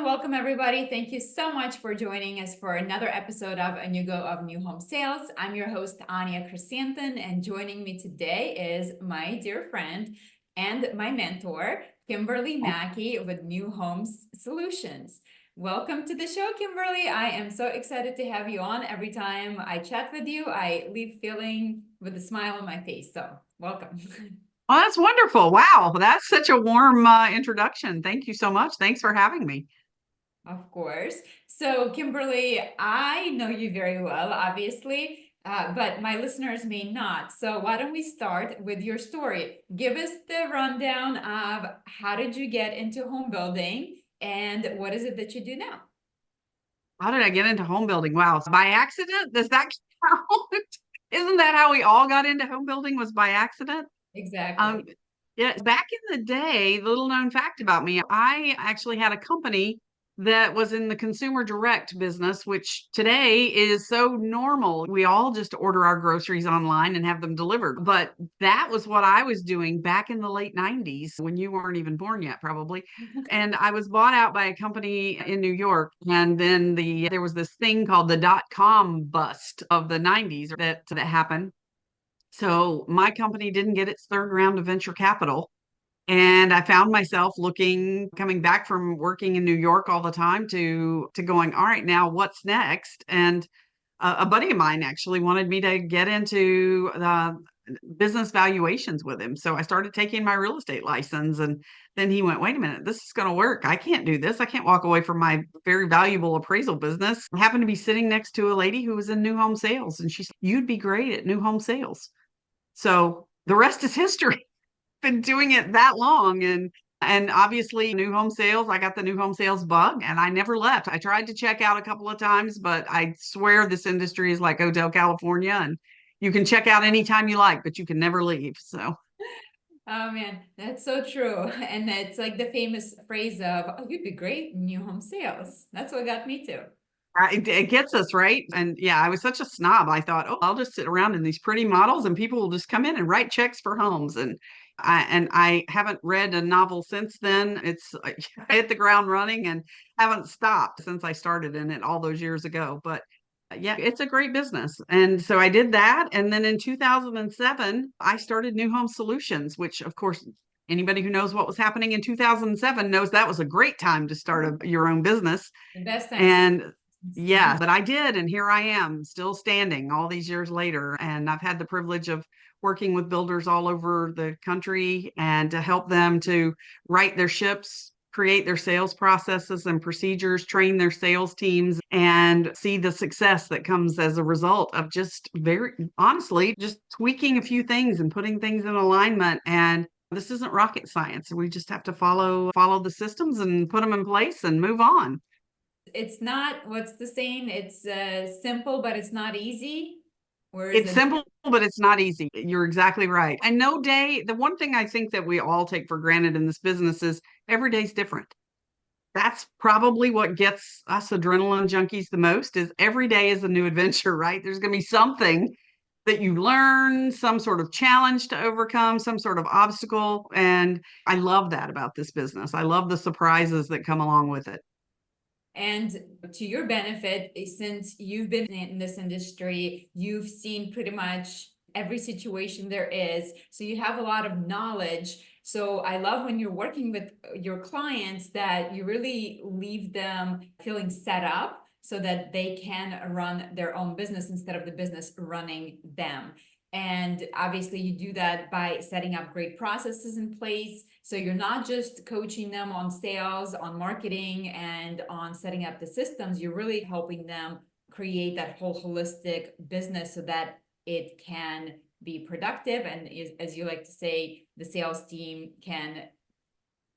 welcome everybody. Thank you so much for joining us for another episode of Anewgo of New Home Sales. I'm your host, Anya Chrisanthon, and joining me today is my dear friend and my mentor, Kimberly Mackey with New Homes Solutions. Welcome to the show, Kimberly. I am so excited to have you on. Every time I chat with you, I leave feeling with a smile on my face. So welcome. Oh, that's wonderful. Wow. That's such a warm introduction. Thank you so much. Thanks for having me. Of course. So, Kimberly, I know you very well, obviously, but my listeners may not. So, why don't we start with your story? Give us the rundown of how did you get into home building and what is it that you do now? How did I get into home building? Wow. By accident? Does that count? Isn't that how we all got into home building, was by accident? Um, Exactly. yeah, back in the day, little known fact about me, I actually had a company that was in the consumer direct business, which today is so normal. We all just order our groceries online and have them delivered. But that was what I was doing back in the late 90s when you weren't even born yet, probably. And I was bought out by a company in New York. And then there was this thing called the dot-com bust of the 90s that happened. So my company didn't get its third round of venture capital. And I found myself coming back from working in New York all the time to going, all right, now what's next? And a buddy of mine actually wanted me to get into business valuations with him. So I started taking my real estate license. And then he went, wait a minute, this is going to work. I can't do this. I can't walk away from my very valuable appraisal business. I happened to be sitting next to a lady who was in new home sales. And she said, you'd be great at new home sales. So the rest is history. Been doing it that long, and obviously new home sales, I got the new home sales bug and I never left. I tried to check out a couple of times, but I swear this industry is like Hotel California, and you can check out anytime you like, but you can never leave. So Oh man, that's so true. And it's like the famous phrase of, oh, you'd be great in new home sales. That's what got me too. it gets us right. And yeah, I was such a snob. I thought, oh, I'll just sit around in these pretty models and people will just come in and write checks for homes. And I haven't read a novel since then. It's I hit the ground running and haven't stopped since I started in it all those years ago. But yeah, it's a great business. And so I did that. And then in 2007, I started New Home Solutions, which of course, anybody who knows what was happening in 2007 knows that was a great time to start your own business. The best times. And yeah, but I did. And here I am still standing all these years later. And I've had the privilege of working with builders all over the country and to help them to right their ships, create their sales processes and procedures, train their sales teams, and see the success that comes as a result of just very honestly, just tweaking a few things and putting things in alignment. And this isn't rocket science. We just have to follow the systems and put them in place and move on. It's not, what's the saying? It's simple, but it's not easy. Or is It's it? simple, but it's not easy. You're exactly right. And no day, the one thing I think that we all take for granted in this business is every day's different. That's probably what gets us adrenaline junkies the most is every day is a new adventure, right? There's going to be something that you learn, some sort of challenge to overcome, some sort of obstacle. And I love that about this business. I love the surprises that come along with it. And to your benefit, since you've been in this industry, you've seen pretty much every situation there is. So you have a lot of knowledge. So I love when you're working with your clients that you really leave them feeling set up so that they can run their own business instead of the business running them. And obviously, you do that by setting up great processes in place. So you're not just coaching them on sales, on marketing, and on setting up the systems. You're really helping them create that whole holistic business so that it can be productive. And as you like to say, the sales team can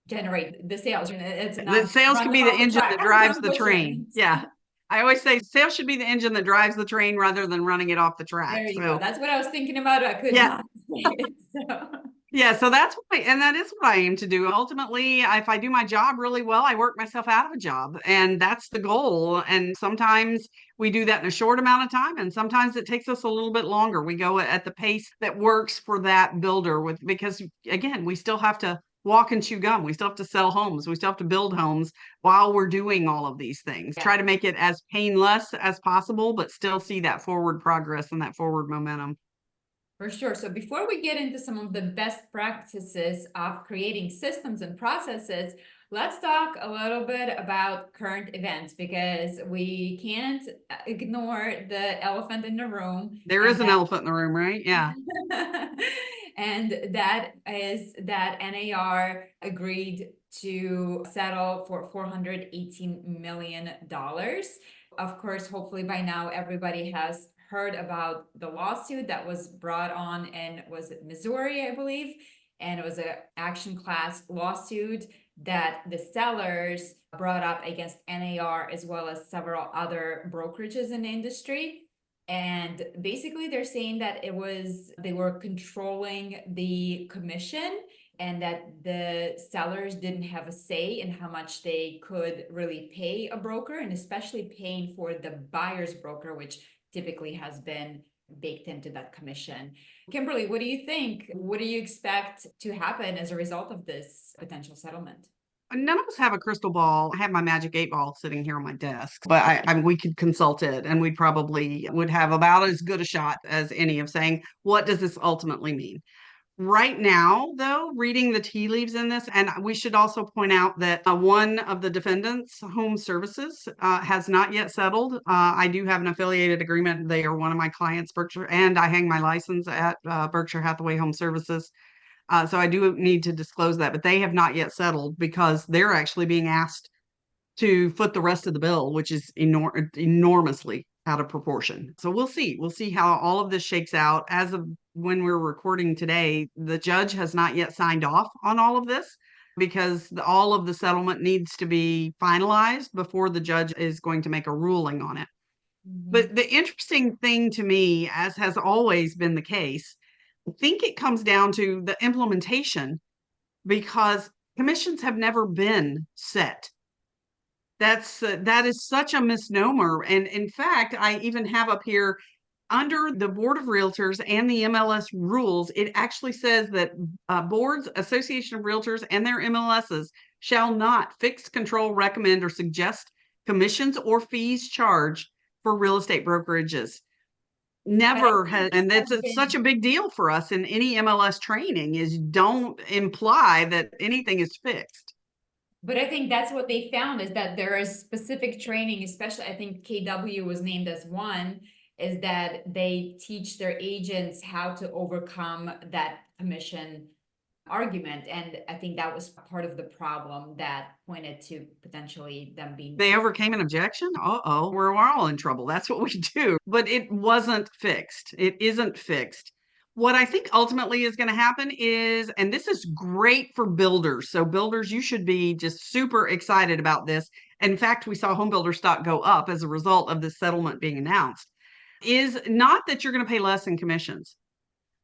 generate the sales. It's The not sales run can them be the off the engine track. that drives I'm the butchering train. Yeah. I always say sales should be the engine that drives the train rather than running it off the track. There you go. So, That's what I was thinking about. I could yeah. not say it. So. Yeah, so and that is what I aim to do. Ultimately, if I do my job really well, I work myself out of a job, and that's the goal. And sometimes we do that in a short amount of time, and sometimes it takes us a little bit longer. We go at the pace that works for that builder because again, we still have to walk and chew gum. We still have to sell homes. We still have to build homes while we're doing all of these things. Yeah. Try to make it as painless as possible, but still see that forward progress and that forward momentum. For sure. So before we get into some of the best practices of creating systems and processes, let's talk a little bit about current events, because we can't ignore the elephant in the room. There is an elephant in the room, right? Yeah. And that is that NAR agreed to settle for $418 million. Of course, hopefully by now everybody has heard about the lawsuit that was brought on in, was it Missouri, I believe? And it was an action class lawsuit that the sellers brought up against NAR as well as several other brokerages in the industry. And basically they're saying that they were controlling the commission, and that the sellers didn't have a say in how much they could really pay a broker, and especially paying for the buyer's broker, which typically has been baked into that commission. Kimberly, what do you think? What do you expect to happen as a result of this potential settlement? None of us have a crystal ball. I have my magic 8 ball sitting here on my desk, but we could consult it, and we probably would have about as good a shot as any of saying, what does this ultimately mean? Right now, though, reading the tea leaves in this, and we should also point out that one of the defendants, Home Services, has not yet settled. I do have an affiliated agreement. They are one of my clients, Berkshire, and I hang my license at Berkshire Hathaway Home Services. So I do need to disclose that, but they have not yet settled because they're actually being asked to foot the rest of the bill, which is enormously out of proportion. So we'll see. We'll see how all of this shakes out. As of when we're recording today, the judge has not yet signed off on all of this because all of the settlement needs to be finalized before the judge is going to make a ruling on it. But the interesting thing to me, as has always been the case, I think it comes down to the implementation, because commissions have never been set. That is such a misnomer. And in fact, I even have up here under the Board of Realtors and the MLS rules, it actually says that boards, Association of Realtors, and their MLSs shall not fix, control, recommend, or suggest commissions or fees charged for real estate brokerages. Never has, and that's such a big deal for us in any MLS training, is don't imply that anything is fixed. But I think that's what they found, is that there is specific training, especially I think KW was named as one, is that they teach their agents how to overcome that commission argument. And I think that was part of the problem that pointed to potentially them being. They overcame an objection. We're all in trouble. That's what we do. But it wasn't fixed. It isn't fixed. What I think ultimately is going to happen is, and this is great for builders. So builders, you should be just super excited about this. In fact, we saw home builder stock go up as a result of this settlement being announced. Is not that you're going to pay less in commissions,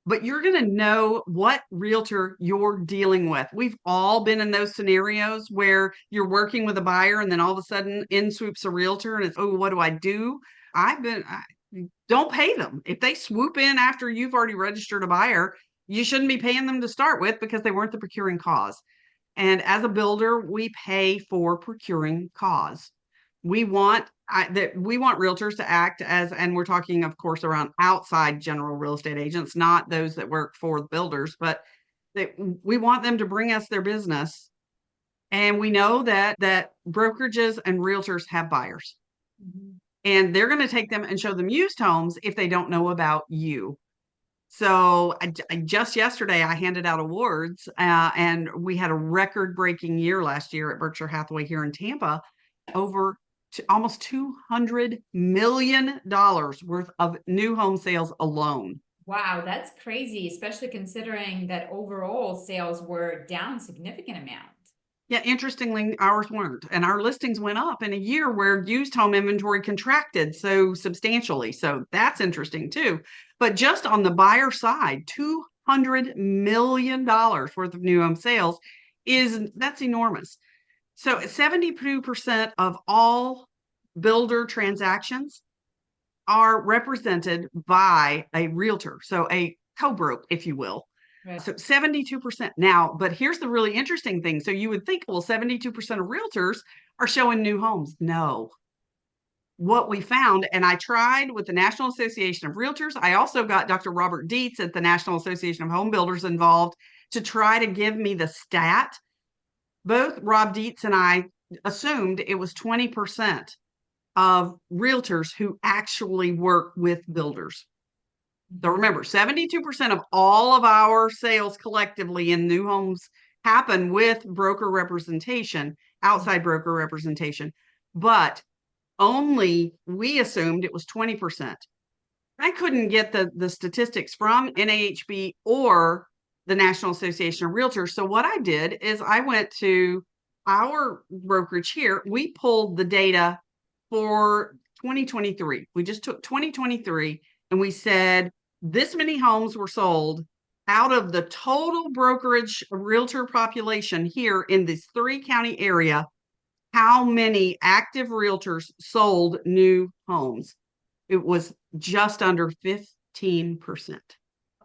but you're going to know what realtor you're dealing with. We've all been in those scenarios where you're working with a buyer and then all of a sudden in swoops a realtor and it's, oh, what do I do? Don't pay them. If they swoop in after you've already registered a buyer, you shouldn't be paying them to start with because they weren't the procuring cause. And as a builder, we pay for procuring cause. We want realtors to act as, and we're talking, of course, around outside general real estate agents, not those that work for the builders, but we want them to bring us their business. And we know that brokerages and realtors have buyers. And they're going to take them and show them used homes if they don't know about you. So just yesterday, I handed out awards and we had a record-breaking year last year at Berkshire Hathaway here in Tampa, over almost $200 million worth of new home sales alone. Wow, that's crazy, especially considering that overall sales were down significant amount. Yeah, interestingly, ours weren't. And our listings went up in a year where used home inventory contracted so substantially. So that's interesting too. But just on the buyer side, $200 million worth of new home sales that's enormous. So 72% of all builder transactions are represented by a realtor. So a co-broke, if you will. Right. So 72% now, but here's the really interesting thing. So you would think, well, 72% of realtors are showing new homes. No. What we found, and I tried with the National Association of Realtors. I also got Dr. Robert Dietz at the National Association of Home Builders involved to try to give me the stat. Both Rob Dietz and I assumed it was 20% of realtors who actually work with builders. So remember, 72% of all of our sales collectively in new homes happen with broker representation, outside broker representation, but only we assumed it was 20%. I couldn't get the statistics from NAHB or the National Association of Realtors. So what I did is I went to our brokerage here. We pulled the data for 2023. We just took 2023 and we said this many homes were sold out of the total brokerage realtor population here in this 3-county area. How many active realtors sold new homes? It was just under 15%.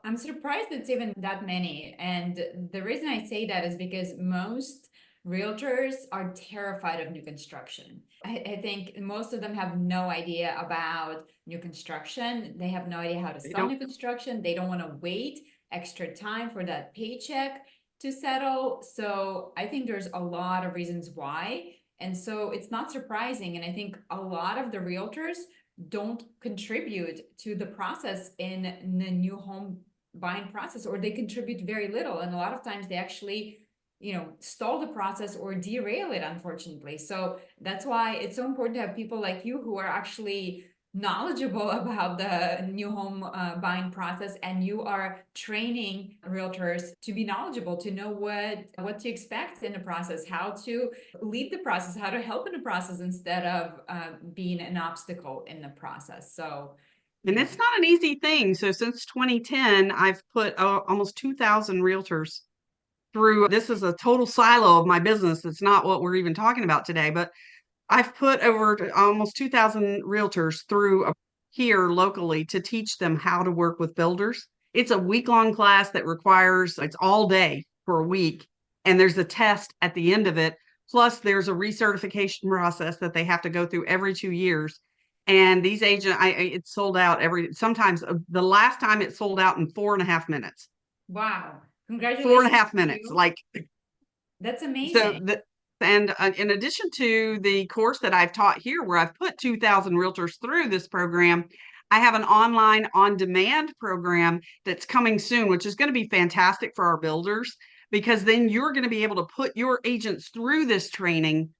I'm surprised it's even that many. And the reason I say that is because most realtors are terrified of new construction. I think most of them have no idea about new construction. They have no idea how to sell new construction. They don't want to wait extra time for that paycheck to settle. So I think there's a lot of reasons why. And so it's not surprising. And I think a lot of the realtors don't contribute to the process in the new home buying process, or they contribute very little. And a lot of times they actually, stall the process or derail it, unfortunately. So that's why it's so important to have people like you who are actually knowledgeable about the new home buying process, and you are training realtors to be knowledgeable, to know what to expect in the process, how to lead the process, how to help in the process instead of being an obstacle in the process. So and it's not an easy thing. So since 2010, I've put almost 2,000 realtors through. This is a total silo of my business. It's not what we're even talking about today, but I've put over almost 2,000 realtors through here locally to teach them how to work with builders. It's a week-long class that requires, it's all day for a week, and there's a test at the end of it. Plus, there's a recertification process that they have to go through every 2 years. And these agents, it's sold out sometimes the last time it sold out in 4.5 minutes. Wow. Congratulations. 4.5 minutes. Like, that's amazing. So and in addition to the course that I've taught here, where I've put 2,000 realtors through this program, I have an online on-demand program that's coming soon, which is going to be fantastic for our builders, because then you're going to be able to put your agents through this training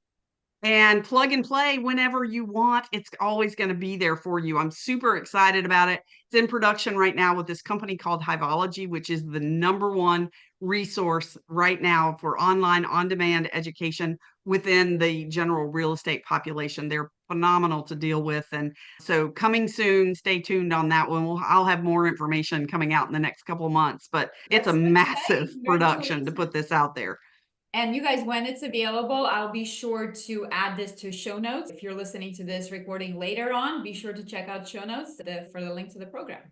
and plug and play whenever you want. It's always going to be there for you. I'm super excited about it. It's in production right now with this company called Hivology, which is the #1 resource right now for online on-demand education within the general real estate population. They're phenomenal to deal with. And so coming soon, stay tuned on that one. I'll have more information coming out in the next couple of months, but it's a massive production to put this out there. And you guys, when it's available, I'll be sure to add this to show notes. If you're listening to this recording later on, be sure to check out show notes for the link to the program.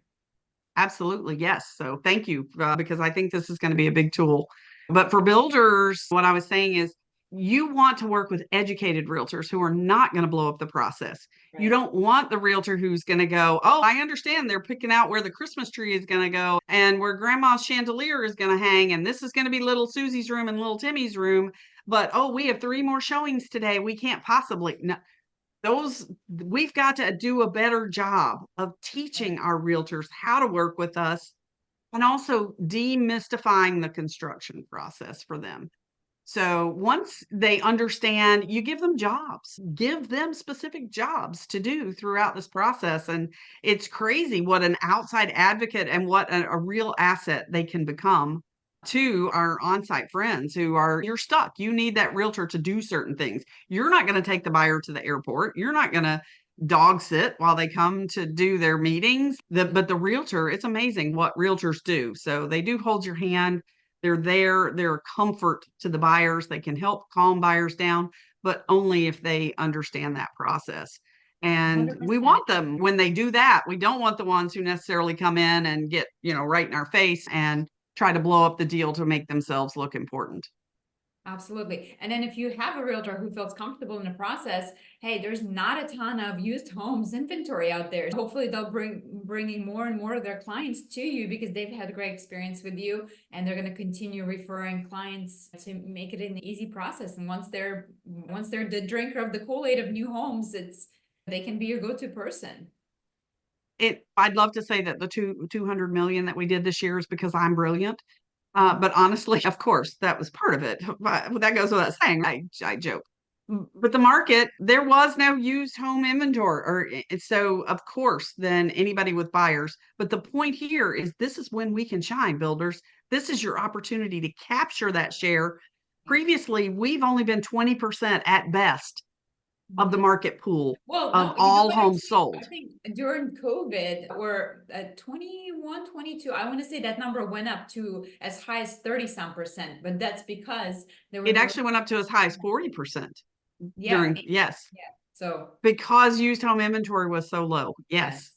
Absolutely. Yes. So thank you, because I think this is going to be a big tool. But for builders, what I was saying is you want to work with educated realtors who are not going to blow up the process. Right. You don't want the realtor who's going to go, oh, I understand they're picking out where the Christmas tree is going to go and where grandma's chandelier is going to hang. And this is going to be little Susie's room and little Timmy's room. But, oh, we have 3 more showings today. We can't possibly. No. We've got to do a better job of teaching our realtors how to work with us, and also demystifying the construction process for them. So once they understand, you give them jobs, give them specific jobs to do throughout this process. And it's crazy what an outside advocate and what a real asset they can become to our on-site friends who are, you're stuck. You need that realtor to do certain things. You're not going to take the buyer to the airport. You're not going to dog sit while they come to do their meetings. But the realtor, it's amazing what realtors do. So they do hold your hand. They're there. They're a comfort to the buyers. They can help calm buyers down, but only if they understand that process. And 100%. We want them when they do that. We don't want the ones who necessarily come in and get, right in our face and try to blow up the deal to make themselves look important. Absolutely. And then if you have a realtor who feels comfortable in the process, hey, there's not a ton of used homes inventory out there. Hopefully they'll bringing more and more of their clients to you because they've had a great experience with you, and they're going to continue referring clients to make it an easy process. And once they're the drinker of the Kool-Aid of new homes, they can be your go-to person. I'd love to say that the 200 million that we did this year is because I'm brilliant. But honestly, of course, that was part of it. But that goes without saying. I joke. But the market, there was no used home inventory, so of course, then anybody with buyers. But the point here is this is when we can shine, builders. This is your opportunity to capture that share. Previously, we've only been 20% at best of the market pool Well, of no, you know all what homes sold. I think during COVID or 21, 22, I want to say that number went up to as high as 30 some percent, but that's because there were It no, actually went up to as high as 40% yeah, during, yes, yeah. So, because used home inventory was so low. Yes. yes,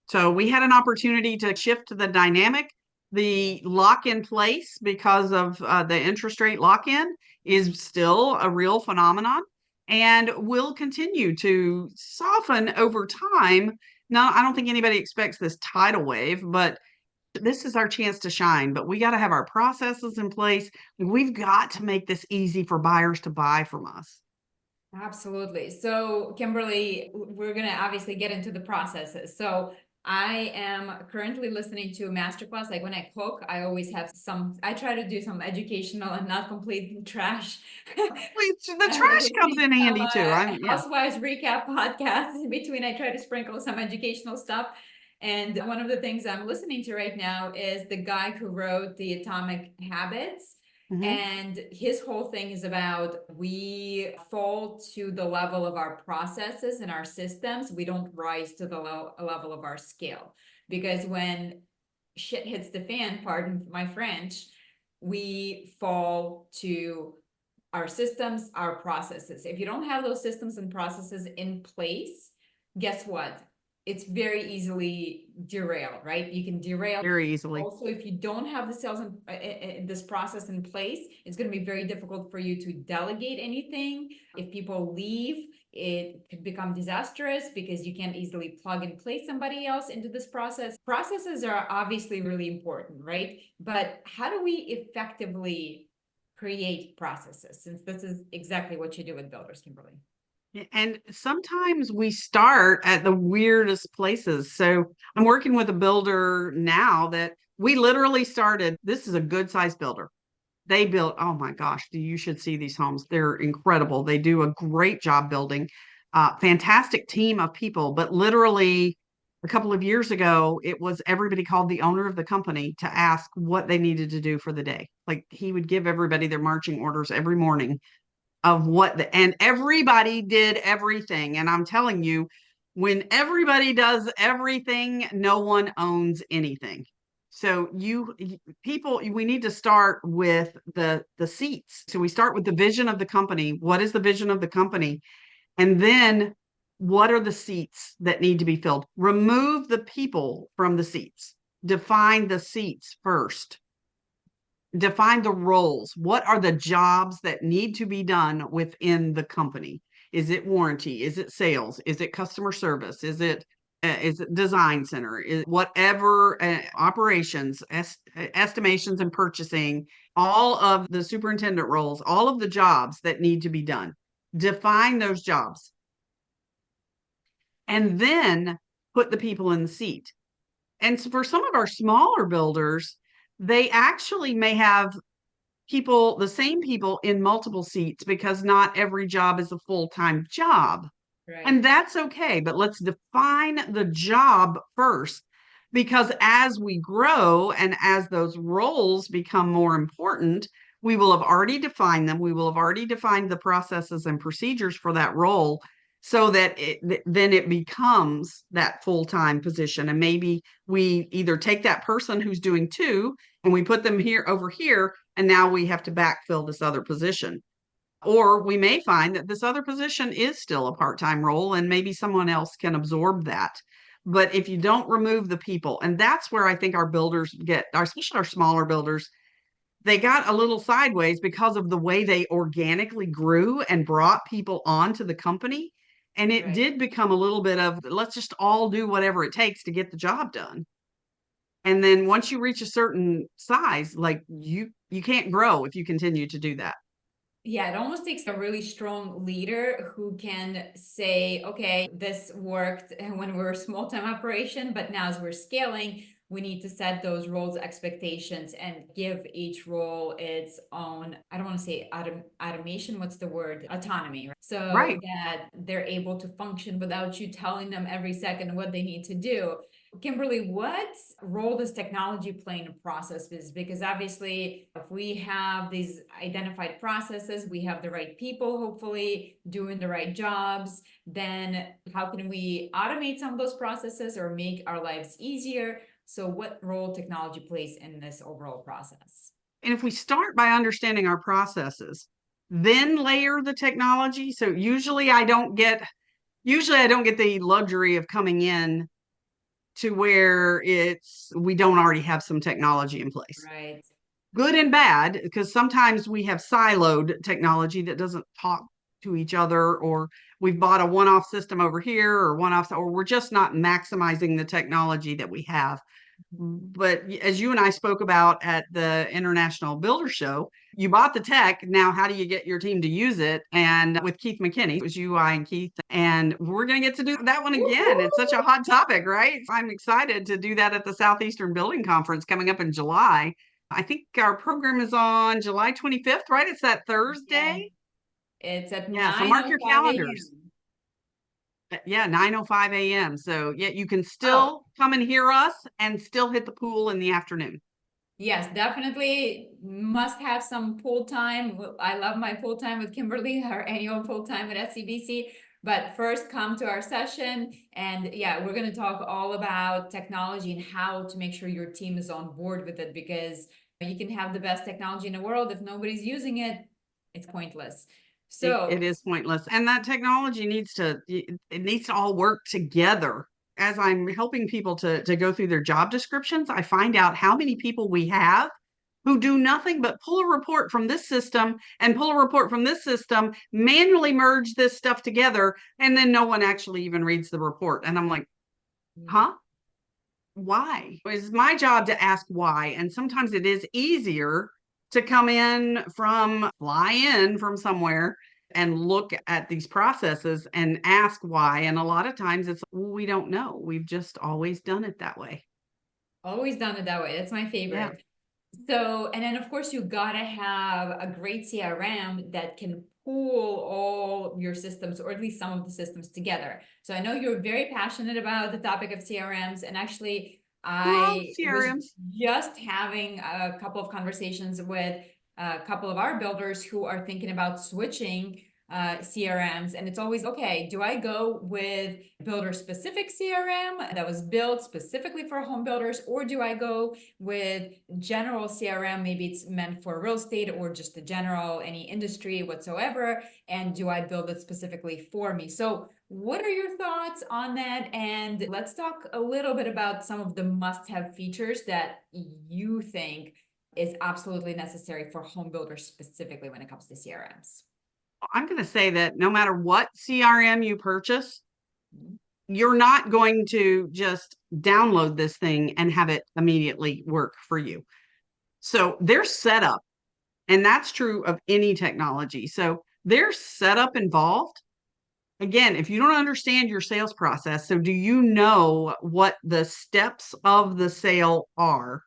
So we had an opportunity to shift the dynamic. The lock in place because of the interest rate lock in is still a real phenomenon and will continue to soften over time. Now, I don't think anybody expects this tidal wave, but this is our chance to shine. But we got to have our processes in place. We've got to make this easy for buyers to buy from us. absolutely. So, Kimberly, we're going to obviously get into the processes. So, I am currently listening to a masterclass. Like when I cook, I always have I try to do some educational and not complete trash. The trash comes in handy too. Yeah. Housewives recap podcast in between. I try to sprinkle some educational stuff. And one of the things I'm listening to right now is the guy who wrote the Atomic Habits. Mm-hmm. And his whole thing is about we fall to the level of our processes and our systems. We don't rise to the level of our skill. Because when shit hits the fan, pardon my French, we fall to our systems, our processes. If you don't have those systems and processes in place, guess what? It's very easily derailed, right? You can derail Very easily. also if you don't have the sales and this process in place. It's going to be very difficult for you to delegate anything. If people leave, it could become disastrous because you can't easily plug and play somebody else into this process. Processes are obviously really important, right? But how do we effectively create processes, since this is exactly what you do with builders, Kimberly? And sometimes we start at the weirdest places. So I'm working with a builder now that we literally started. This is a good sized builder. They built, oh my gosh, you should see these homes. They're incredible. They do a great job building. Fantastic team of people. But literally a couple of years ago, it was everybody called the owner of the company to ask what they needed to do for the day. Like he would give everybody their marching orders every morning of and everybody did everything. And I'm telling you, when everybody does everything, no one owns anything. So people, we need to start with the seats. So we start with the vision of the company. What is the vision of the company? And then what are the seats that need to be filled? Remove the people from the seats. Define the seats first. Define the roles. What are the jobs that need to be done within the company? Is it warranty? Is it sales? Is it customer service? Is it design center? Is whatever operations, estimations and purchasing, all of the superintendent roles, all of the jobs that need to be done. Define those jobs. And then put the people in the seat. And so for some of our smaller builders, they actually may have the same people in multiple seats because not every job is a full-time job. Right. And that's okay, but let's define the job first, because as we grow and as those roles become more important, we will have already defined them. We will have already defined the processes and procedures for that role so that then it becomes that full-time position. And maybe we either take that person who's doing two and we put them over here, and now we have to backfill this other position. Or we may find that this other position is still a part-time role and maybe someone else can absorb that. But if you don't remove the people, and that's where I think our builders get, especially our smaller builders, they got a little sideways because of the way they organically grew and brought people onto the company. And it Right. did become a little bit of, let's just all do whatever it takes to get the job done. And then once you reach a certain size, like you can't grow if you continue to do that. Yeah, it almost takes a really strong leader who can say, okay, this worked when we were a small time operation, but now as we're scaling, we need to set those roles expectations and give each role its own, I don't want to say automation, what's the word? Autonomy, right? So Right. that they're able to function without you telling them every second what they need to do. Kimberly, what role does technology play in the process? Because obviously, if we have these identified processes, we have the right people, hopefully doing the right jobs, then how can we automate some of those processes or make our lives easier? So what role technology plays in this overall process? And if we start by understanding our processes, then layer the technology. So usually I don't get the luxury of coming in to where we don't already have some technology in place. Right. Good and bad, because sometimes we have siloed technology that doesn't talk to each other, or we've bought a one-off system over here or or we're just not maximizing the technology that we have. But as you and I spoke about at the International Builder Show, you bought the tech. Now, how do you get your team to use it? And with Keith McKinney, it was you, I, and Keith. And we're going to get to do that one again. It's such a hot topic, right? I'm excited to do that at the Southeastern Building Conference coming up in July. I think our program is on July 25th, right? It's that Yeah. Thursday. It's at Yeah, so mark your 9:05 calendars. a.m. Yeah, 9:05 a.m. So yeah, you can Oh, still come and hear us and still hit the pool in the afternoon. yes, definitely must have some pool time. I love my pool time with Kimberly, our annual pool time at SCBC. But first, come to our session. And yeah, we're going to talk all about technology and how to make sure your team is on board with it, because you can have the best technology in the world. If nobody's using it, it's pointless. It So, is pointless. And that technology it needs to all work together. As I'm helping people to go through their job descriptions, I find out how many people we have who do nothing but pull a report from this system and pull a report from this system, manually merge this stuff together, and then no one actually even reads the report. And I'm like, huh? Why? It's my job to ask why. And sometimes it is easier to fly in from somewhere and look at these processes and ask why. And a lot of times it's, we don't know. We've just always done it that way. always done it that way. That's my Yeah. favorite. So, and then of course you gotta have a great CRM that can pool all your systems, or at least some of the systems together. So I know you're very passionate about the topic of CRMs, and actually Love I was CRMs. just having a couple of conversations with a couple of our builders who are thinking about switching CRMs, and it's always, okay, do I go with builder specific CRM that was built specifically for home builders, or do I go with general CRM? Maybe it's meant for real estate or just the general, any industry whatsoever. And do I build it specifically for me? So what are your thoughts on that? And let's talk a little bit about some of the must-have features that you think is absolutely necessary for home builders specifically when it comes to CRMs. I'm going to say that no matter what CRM you purchase, you're not going to just download this thing and have it immediately work for you. So there's setup, and that's true of any technology. So there's setup involved. Again, if you don't understand your sales process, so do you know what the steps of the sale are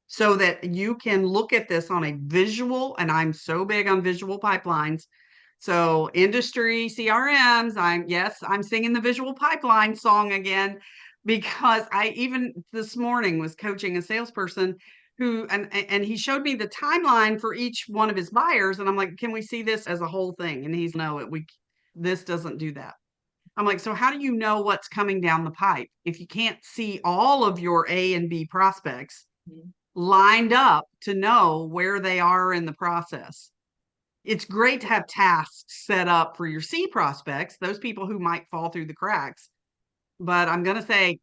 so that you can look at this on a visual? And I'm so big on visual pipelines. So industry CRMs, I'm singing the visual pipeline song again, because I even this morning was coaching a salesperson and he showed me the timeline for each one of his buyers, and I'm like, can we see this as a whole thing? And he's, no, this doesn't do that. I'm like, so how do you know what's coming down the pipe if you can't see all of your A and B prospects lined up to know where they are in the process? It's great to have tasks set up for your C prospects, those people who might fall through the cracks. but I'm going to say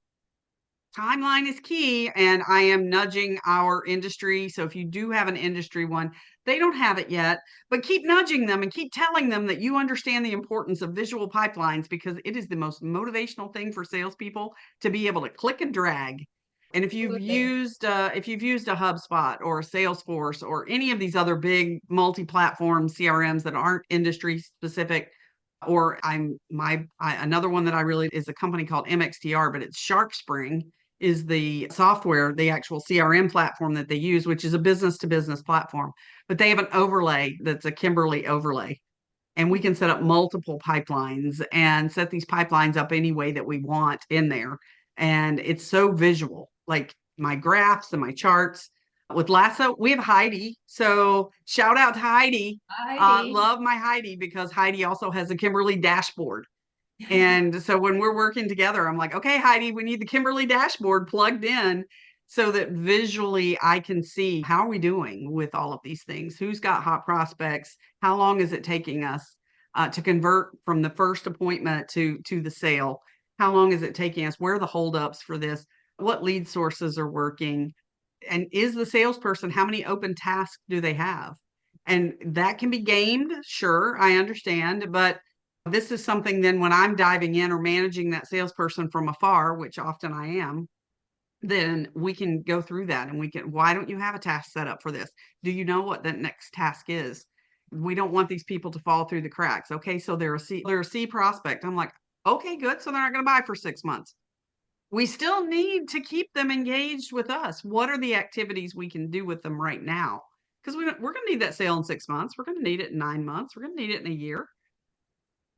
timeline is key, and I am nudging our industry. So if you do have an industry one, they don't have it yet, but keep nudging them and keep telling them that you understand the importance of visual pipelines, because it is the most motivational thing for salespeople to be able to click and drag. And Absolutely. if you've used a HubSpot or a Salesforce or any of these other big multi-platform CRMs that aren't industry specific, or another one that I really is a company called MXTR, but it's Shark Spring is the software, the actual CRM platform that they use, which is a business to business platform. But they have an overlay that's a Kimberly overlay. And we can set up multiple pipelines and set these pipelines up any way that we want in there. And it's so visual, like my graphs and my charts. With Lasso, we have Heidi. So shout out to Heidi. Heidi. Love my Heidi, because Heidi also has a Kimberly dashboard. And so when we're working together, I'm like, okay, Heidi, we need the Kimberly dashboard plugged in so that visually I can see how are we doing with all of these things? Who's got hot prospects? How long is it taking us to convert from the first appointment to the sale? How long is it taking us? Where are the holdups for this? What lead sources are working? And is the salesperson, how many open tasks do they have? And that can be gamed, sure, I understand, but this is something then when I'm diving in or managing that salesperson from afar, which often I am, then we can go through that and we can, why don't you have a task set up for this? Do you know what the next task is? We don't want these people to fall through the cracks. Okay, so they're a C prospect. I'm like, okay, good. So they're not going to buy for 6 months. We still need to keep them engaged with us. What are the activities we can do with them right now? Because we're going to need that sale in 6 months. We're going to need it in 9 months. We're going to need it in a year.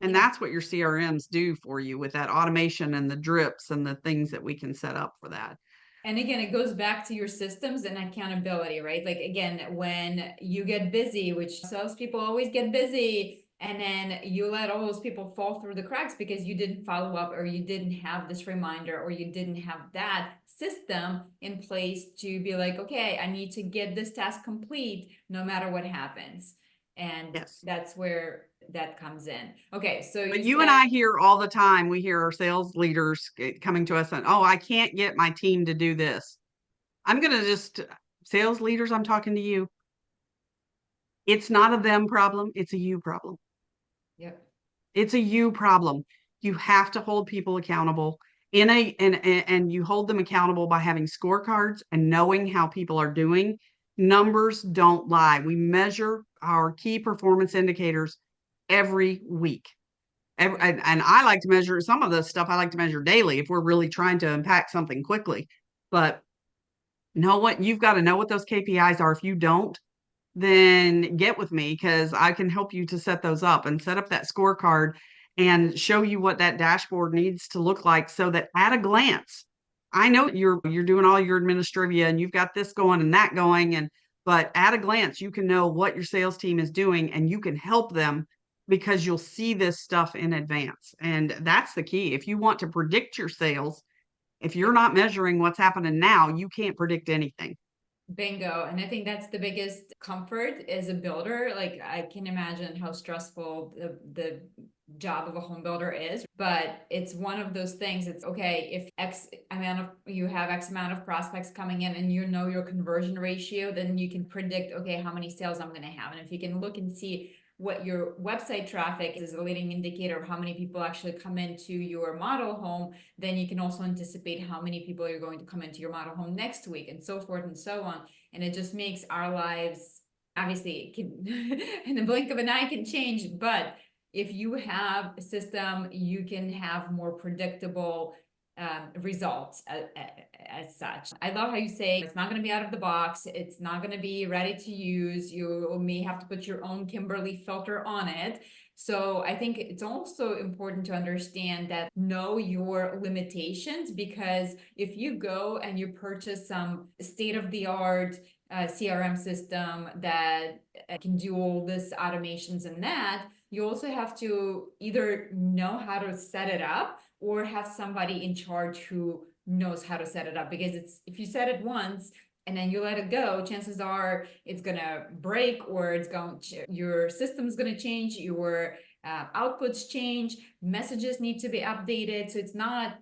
And Yeah. that's what your CRMs do for you with that automation and the drips and the things that we can set up for that. And again, it goes back to your systems and accountability, right? Like again, when you get busy, which salespeople always get busy, and then you let all those people fall through the cracks because you didn't follow up, or you didn't have this reminder, or you didn't have that system in place to be like, okay, I need to get this task complete no matter what happens. And Yes. that's where that comes in. Okay, so But you you and said, I hear all the time, we hear our sales leaders coming to us and, oh, I can't get my team to do this. I'm going to just, sales leaders, I'm talking to you. It's not a them problem. It's a you problem. yep. It's a you problem. You have to hold people accountable and you hold them accountable by having scorecards and knowing how people are doing. Numbers don't lie. We measure our key performance indicators every week. And I like to measure some of the stuff I like to measure daily if we're really trying to impact something quickly. But know what you've got to know what those KPIs are. If you don't, then get with me, because I can help you to set those up and set up that scorecard and show you what that dashboard needs to look like, so that at a glance, I know you're doing all your administrivia and you've got this going and that going, and but at a glance you can know what your sales team is doing and you can help them because you'll see this stuff in advance. And that's the key. If you want to predict your sales, if you're not measuring what's happening now, you can't predict anything. Bingo. And I think that's the biggest comfort as a builder. Like I can imagine how stressful the job of a home builder is, but it's one of those things. It's okay if you have X amount of prospects coming in and you know your conversion ratio, then you can predict, okay, how many sales I'm going to have. And if you can look and see what your website traffic is, a leading indicator of how many people actually come into your model home, then you can also anticipate how many people are going to come into your model home next week, and so forth and so on. And it just makes our lives, obviously it can in the blink of an eye can change, but if you have a system, you can have more predictable results as such. I love how you say it's not going to be out of the box. It's not going to be ready to use. You may have to put your own Kimberly filter on it. So I think it's also important to understand that know your limitations, because if you go and you purchase some state-of-the-art CRM system that can do all this automations and that, you also have to either know how to set it up or have somebody in charge who knows how to set it up. Because it's, if you set it once and then you let it go, chances are it's gonna break, or it's going to, your system's gonna change, your outputs change, messages need to be updated. So it's not,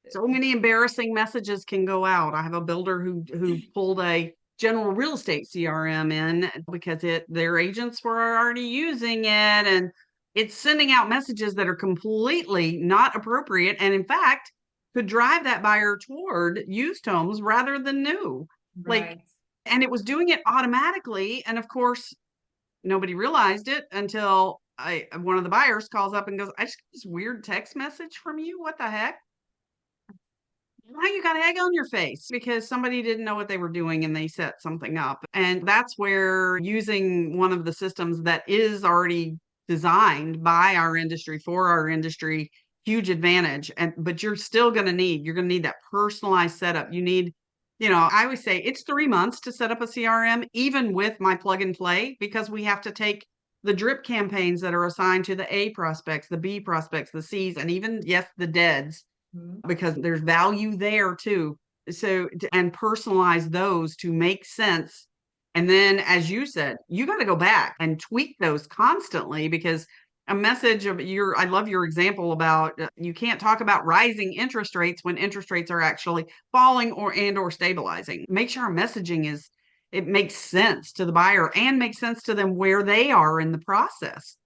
So many embarrassing messages can go out. I have a builder who pulled a general real estate CRM in because their agents were already using it, and it's sending out messages that are completely not appropriate, and in fact could drive that buyer toward used homes rather than new. Like, right. and it was doing it automatically, and of course nobody realized it until one of the buyers calls up and goes, "I just got this weird text message from you. What the heck?" Now you got egg on your face because somebody didn't know what they were doing and they set something up. And that's where using one of the systems that is already designed by our industry for our industry, huge advantage. And but you're gonna need that personalized setup. You need, I always say it's 3 months to set up a CRM, even with my plug and play, because we have to take the drip campaigns that are assigned to the A prospects, the B prospects, the C's, and even, yes, the deads, Mhm. because there's value there too. So, and personalize those to make sense. And then, as you said, you got to go back and tweak those constantly, because a message of I love your example about you can't talk about rising interest rates when interest rates are actually falling or stabilizing. Make sure our messaging it makes sense to the buyer and makes sense to them where they are in the process.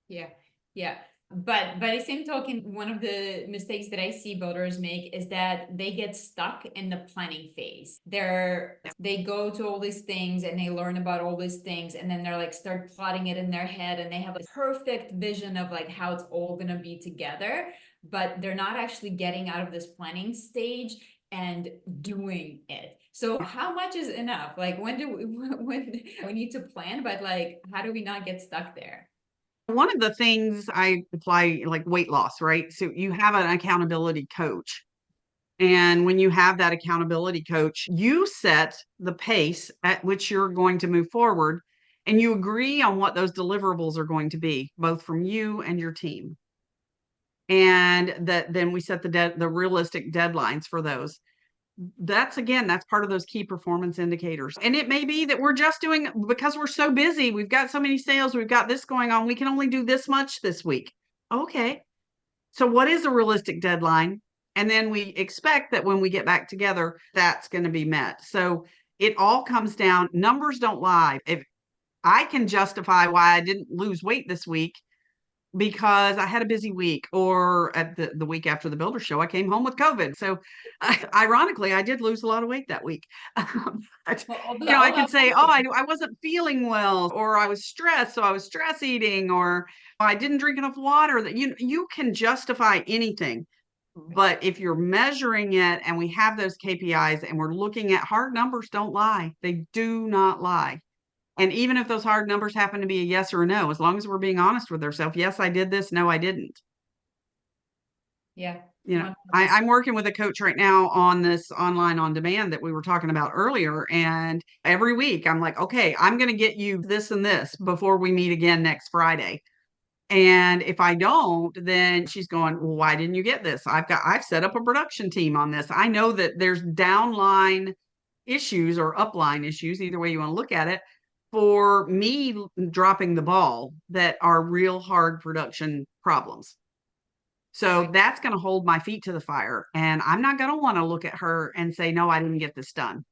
Yeah, yeah. But by the same token, one of the mistakes that I see builders make is that they get stuck in the planning phase. They go to all these things and they learn about all these things, and then they're like start plotting it in their head, and they have a perfect vision of like how it's all gonna be together, but they're not actually getting out of this planning stage and doing it. So how much is enough? Like when do we when we need to plan, but like how do we not get stuck there? One of the things I apply, like weight loss, right? So you have an accountability coach. And when you have that accountability coach, you set the pace at which you're going to move forward, and you agree on what those deliverables are going to be, both from you and your team. And that then we set the realistic deadlines for those. That's part of those key performance indicators. And it may be that we're just doing, because we're so busy, we've got so many sales, we've got this going on, we can only do this much this week. Okay. So what is a realistic deadline? And then we expect that when we get back together, that's going to be met. So it all comes down, numbers don't lie. If I can justify why I didn't lose weight this week because I had a busy week, or at the week after the builder show, I came home with COVID. So ironically, I did lose a lot of weight that week. But, Well, I although could say, oh, I wasn't feeling well, or I was stressed, so I was stress eating, or I didn't drink enough water. That you can justify anything. But if you're measuring it and we have those KPIs and we're looking at hard numbers, don't lie. They do not lie. And even if those hard numbers happen to be a yes or a no, as long as we're being honest with ourselves, yes, I did this. No, I didn't. yeah, I'm working with a coach right now on this online on demand that we were talking about earlier. And every week I'm like, okay, I'm going to get you this and this before we meet again next Friday. And if I don't, then she's going, well, why didn't you get this? I've set up a production team on this. I know that there's downline issues or upline issues, either way you want to look at it, for me dropping the ball, that are real hard production problems. So right. that's going to hold my feet to the fire. And I'm not going to want to look at her and say, no, I didn't get this done.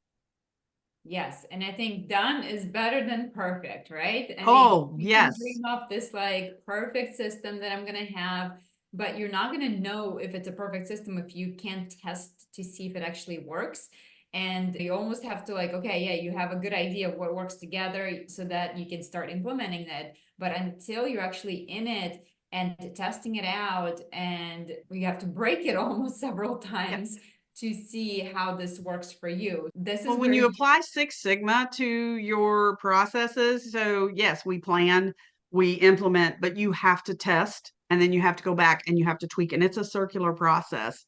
Yes, and I think done is better than perfect, right? I mean, Oh, you can yes. dream up this like perfect system that I'm gonna have, but you're not gonna know if it's a perfect system if you can't test to see if it actually works. And you almost have to like, okay, yeah, you have a good idea of what works together so that you can start implementing it. But until you're actually in it and testing it out, and you have to break it almost several Yep. times to see how this works for you. This is Well, when where you you, apply Six Sigma to your processes, so yes, we plan, we implement, but you have to test, and then you have to go back and you have to tweak. And it's a circular process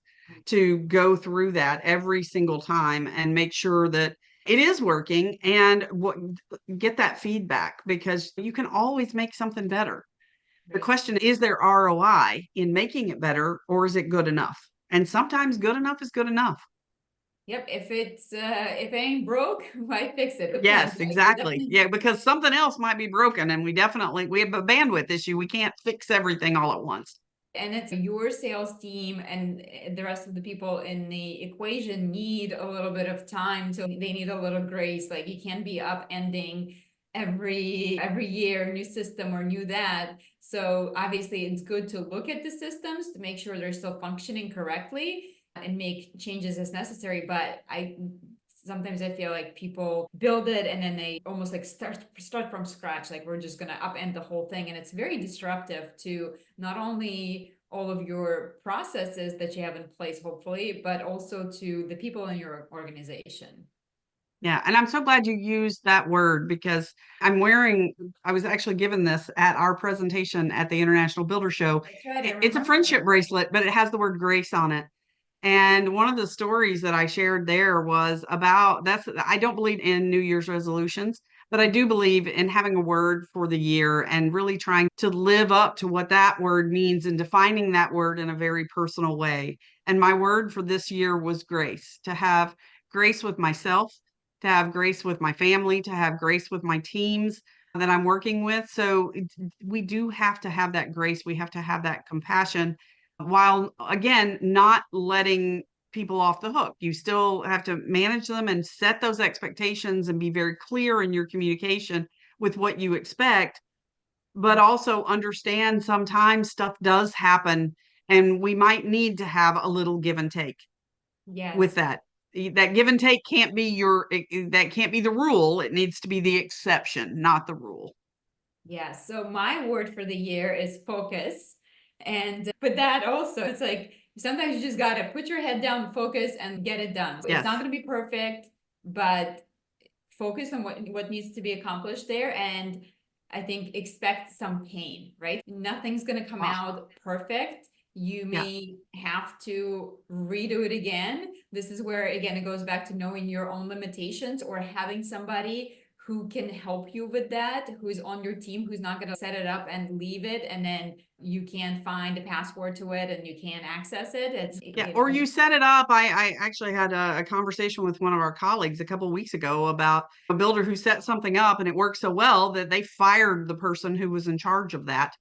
to go through that every single time and make sure that it is working, and get that feedback, because you can always make something better. The right. question is there ROI in making it better, or is it good enough? And sometimes good enough is good enough. Yep. If it ain't broke, why fix it? Depends. Yes, Like it exactly. depends. Yeah, because something else might be broken and we have a bandwidth issue. We can't fix everything all at once. And it's your sales team and the rest of the people in the equation need a little bit of time. So they need a little grace. Like you can't be upending every year, new system or new that. So obviously it's good to look at the systems to make sure they're still functioning correctly and make changes as necessary. But sometimes I feel like people build it and then they almost like start from scratch. Like we're just gonna upend the whole thing. And it's very disruptive to not only all of your processes that you have in place, hopefully, but also to the people in your organization. Yeah, and I'm so glad you used that word because I was actually given this at our presentation at the International Builder Show. That's right, I It's a remember. friendship bracelet, but it has the word grace on it. And one of the stories that I shared there was about I don't believe in New Year's resolutions, but I do believe in having a word for the year and really trying to live up to what that word means and defining that word in a very personal way. And my word for this year was grace, to have grace with myself, to have grace with my family, to have grace with my teams that I'm working with. So we do have to have that grace. We have to have that compassion while again not letting people off the hook. You still have to manage them and set those expectations and be very clear in your communication with what you expect, but also understand sometimes stuff does happen and we might need to have a little give and take with Yes. that. That give and take can't be that can't be the rule. It needs to be the exception, not the rule. Yes. So my word for the year is focus. And but that also, it's like sometimes you just gotta put your head down, focus, and get it done. It's not Yes. gonna be perfect, but focus on what needs to be accomplished there. And I think expect some pain, right? Nothing's gonna come Ah, out perfect. You yeah. may have to redo it again. This is where, again, it goes back to knowing your own limitations or having somebody who can help you with that, who's on your team, who's not going to set it up and leave it, and then you can't find a password to it and you can't access it. It's, Yeah, you or know, you set it up. I actually had a conversation with one of our colleagues a couple of weeks ago about a builder who set something up and it worked so well that they fired the person who was in charge of that.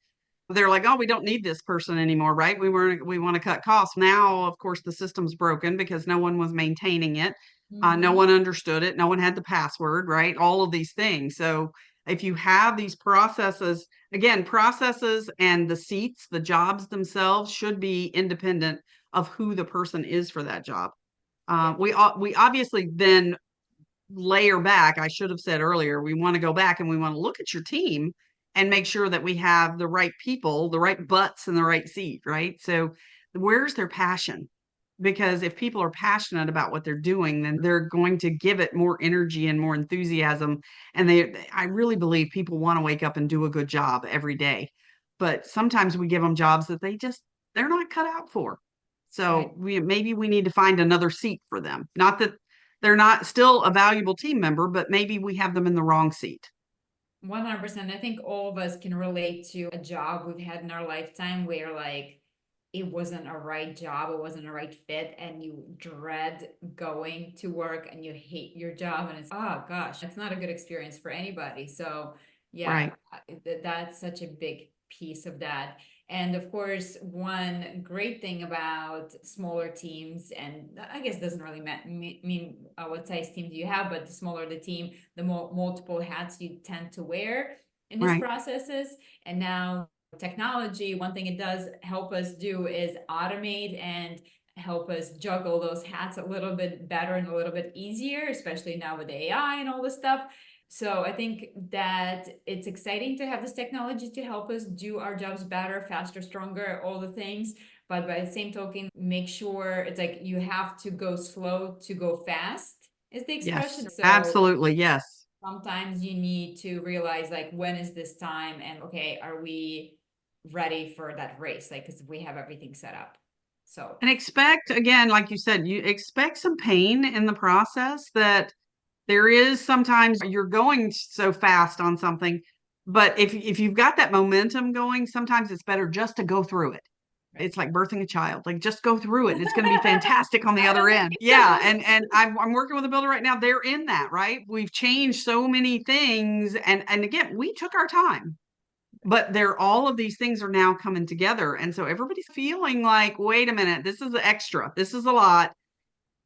They're like, oh, we don't need this person anymore, right? We want to cut costs. Now, of course, the system's broken because no one was maintaining it. No mhm. one understood it. No one had the password, right? All of these things. So if you have these processes, again, processes and the seats, the jobs themselves should be independent of who the person is for that job. Yeah, We obviously then layer back. I should have said earlier, we want to go back and we want to look at your team and make sure that we have the right people, the right butts in the right seat, right? So where's their passion? Because if people are passionate about what they're doing, then they're going to give it more energy and more enthusiasm. And I really believe people want to wake up and do a good job every day. But sometimes we give them jobs that they're not cut out for. So right. maybe we need to find another seat for them. Not that they're not still a valuable team member, but maybe we have them in the wrong seat. 100%. I think all of us can relate to a job we've had in our lifetime where like it wasn't a right job, it wasn't a right fit, and you dread going to work and you hate your job, and it's, oh gosh, it's not a good experience for anybody. So, yeah, Right. that's such a big piece of that. And of course, one great thing about smaller teams, and I guess doesn't really mean what size team do you have, but the smaller the team, the more multiple hats you tend to wear in these Right. processes. And now technology, one thing it does help us do is automate and help us juggle those hats a little bit better and a little bit easier, especially now with AI and all this stuff. So I think that it's exciting to have this technology to help us do our jobs better, faster, stronger, all the things. But by the same token, make sure it's like you have to go slow to go fast, is the Yes. expression. So Absolutely. Yes. sometimes you need to realize like when is this time and okay, are we ready for that race? Like, because we have everything set up. So And expect, again, like you said, you expect some pain in the process that there is sometimes you're going so fast on something. But if you've got that momentum going, sometimes it's better just to go through it. It's like birthing a child. Like, just go through it and it's going to be fantastic on the I other don't end. think Yeah. so. And I'm working with a builder right now. They're in that, right? We've changed so many things. And again, we took our time, but all of these things are now coming together. And so everybody's feeling like, wait a minute, this is extra. This is a lot.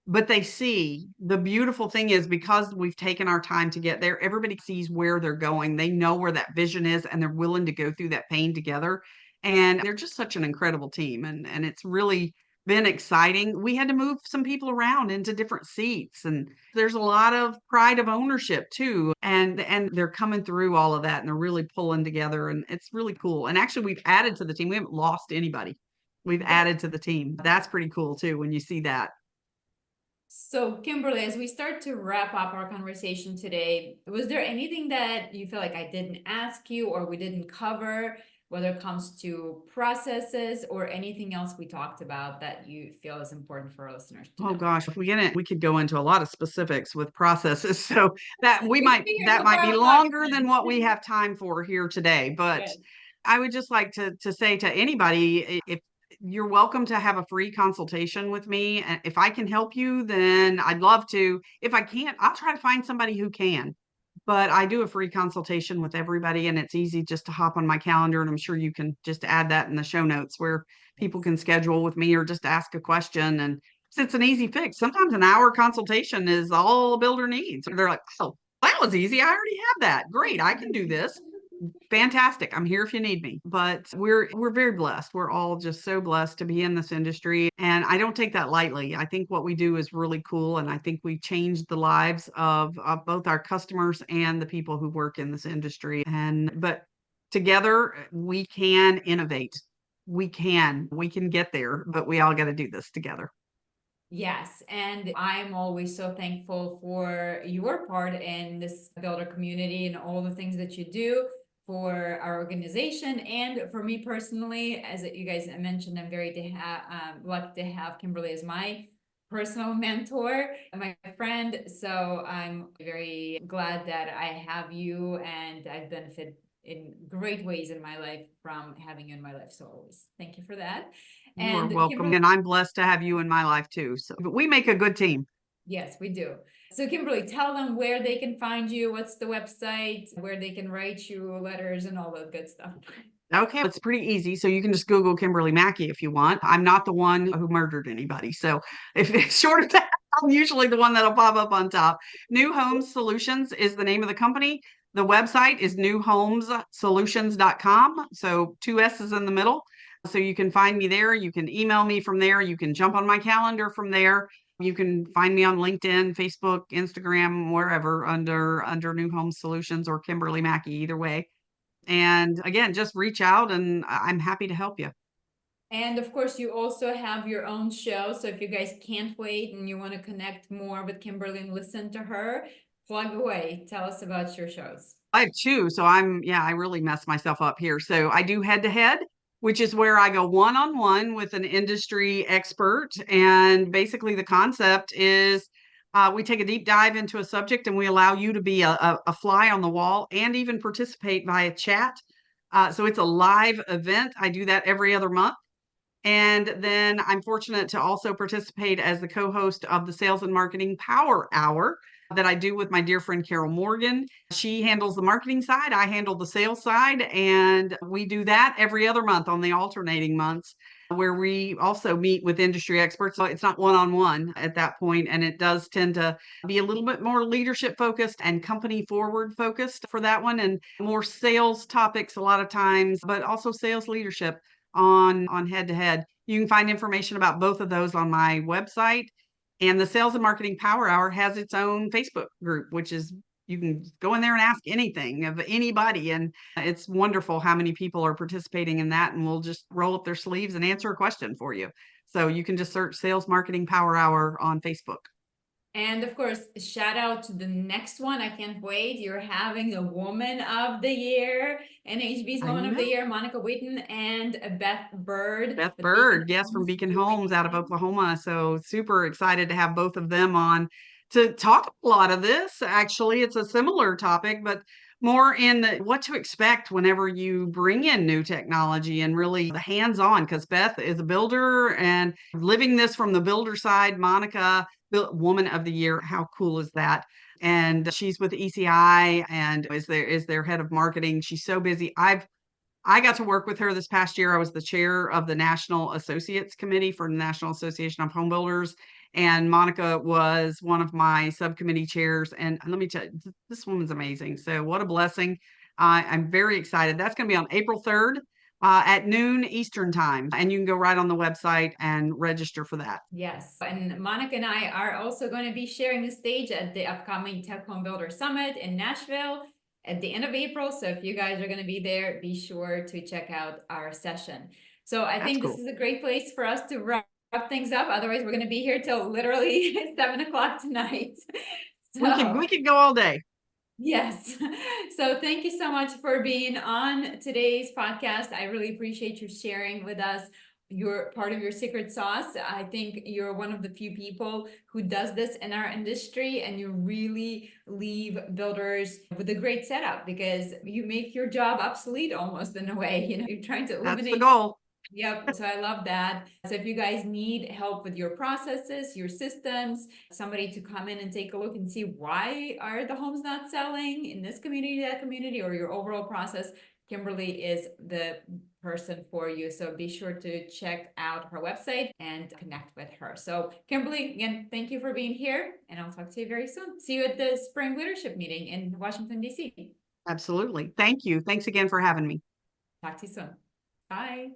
But they see, the beautiful thing is, because we've taken our time to get there, everybody sees where they're going. They know where that vision is, and they're willing to go through that pain together. And they're just such an incredible team. And it's really been exciting. We had to move some people around into different seats, and there's a lot of pride of ownership too. And they're coming through all of that, and they're really pulling together, and it's really cool. And actually, we've added to the team. We haven't lost anybody. We've added to the team. That's pretty cool too when you see that. So, Kimberly, as we start to wrap up our conversation today, was there anything that you feel like I didn't ask you or we didn't cover, whether it comes to processes or anything else we talked about that you feel is important for our listeners to Oh know? gosh, if we get it, we could go into a lot of specifics with processes. So We can be here that till might be 5 o'clock. longer than what we have time for here today. But Good. I would just like to say to anybody, if you're welcome to have a free consultation with me. And if I can help you, then I'd love to. If I can't, I'll try to find somebody who can. But I do a free consultation with everybody, and it's easy just to hop on my calendar. And I'm sure you can just add that in the show notes where people can schedule with me or just ask a question. And it's an easy fix. Sometimes an hour consultation is all a builder needs. They're like, oh, that was easy. I already have that. Great. I can do this. Fantastic. I'm here if you need me. But we're very blessed. We're all just so blessed to be in this industry. And I don't take that lightly. I think what we do is really cool. And I think we changed the lives of both our customers and the people who work in this industry. But together we can innovate. We can get there, but we all got to do this together. Yes, and I'm always so thankful for your part in this builder community and all the things that you do for our organization and for me personally. As you guys mentioned, I'm very lucky to have Kimberly as my personal mentor and my friend. So I'm very glad that I have you, and I've benefited in great ways in my life from having you in my life. So always thank you for that. You are And welcome. Kimberly, And I'm blessed to have you in my life too. So but we make a good team. yes, we do. So Kimberly, tell them where they can find you, what's the website, where they can write you letters and all that good stuff. Okay, it's pretty easy. So you can just Google Kimberly Mackey if you want. I'm not the one who murdered anybody. So if it's short of that, I'm usually the one that'll pop up on top. New Homes Solutions is the name of the company. The website is newhomesolutions.com. So two S's in the middle. So you can find me there. You can email me from there. You can jump on my calendar from there. You can find me on LinkedIn, Facebook, Instagram, wherever under New Homes Solutions or Kimberly Mackey, either way. And again, just reach out and I'm happy to help you. And of course, you also have your own show. So if you guys can't wait and you want to connect more with Kimberly and listen to her, plug away. Tell us about your shows. I have two. So I really messed myself up here. So I do head to head, which is where I go one on one with an industry expert. And basically, the concept is we take a deep dive into a subject and we allow you to be a fly on the wall and even participate via chat. So it's a live event. I do that every other month. And then I'm fortunate to also participate as the co-host of the Sales and Marketing Power Hour that I do with my dear friend Carol Morgan. She handles the marketing side, I handle the sales side, and we do that every other month on the alternating months where we also meet with industry experts. So it's not one-on-one at that point, and it does tend to be a little bit more leadership focused and company forward focused for that one, and more sales topics a lot of times, but also sales leadership on head to head. You can find information about both of those on my website. And the Sales and Marketing Power Hour has its own Facebook group, which is you can go in there and ask anything of anybody. And it's wonderful how many people are participating in that. And we'll just roll up their sleeves and answer a question for you. So you can just search Sales Marketing Power Hour on Facebook. And of course, shout out to the next one. I can't wait. You're having a Woman of the Year, NHB's I Woman of know. the Year, Monica Whitten and Beth Bird. Beth with Beacon Bird, yes, from Homes Beacon doing Homes out of it. Oklahoma. So super excited to have both of them on to talk a lot of this. Actually, it's a similar topic, but more in the what to expect whenever you bring in new technology and really the hands-on, because Beth is a builder and living this from the builder side. Monica, Woman of the Year. How cool is that? And she's with ECI and is their head of marketing. She's so busy. I got to work with her this past year. I was the chair of the National Associates Committee for the National Association of Home Builders, and Monica was one of my subcommittee chairs. And let me tell you, this woman's amazing. So what a blessing. I'm very excited. That's going to be on April 3rd at noon Eastern time. And you can go right on the website and register for that. Yes, and Monica and I are also going to be sharing the stage at the upcoming Tech Home Builder Summit in Nashville at the end of April. So if you guys are going to be there, be sure to check out our session. So I think this is a great place for us to wrap things up. Otherwise, we're going to be here till literally 7 o'clock tonight. So We could go all day. yes. So thank you so much for being on today's podcast. I really appreciate you sharing with us your part of your secret sauce. I think you're one of the few people who does this in our industry, and you really leave builders with a great setup because you make your job obsolete almost in a way. You know, you're trying to eliminate. That's the goal. Yep. So I love that. So if you guys need help with your processes, your systems, somebody to come in and take a look and see why are the homes not selling in this community, that community, or your overall process, Kimberly is the person for you. So be sure to check out her website and connect with her. So Kimberly, again, thank you for being here, and I'll talk to you very soon. See you at the spring leadership meeting in Washington, D.C. Absolutely. Thank you. Thanks again for having me. Talk to you soon. Bye.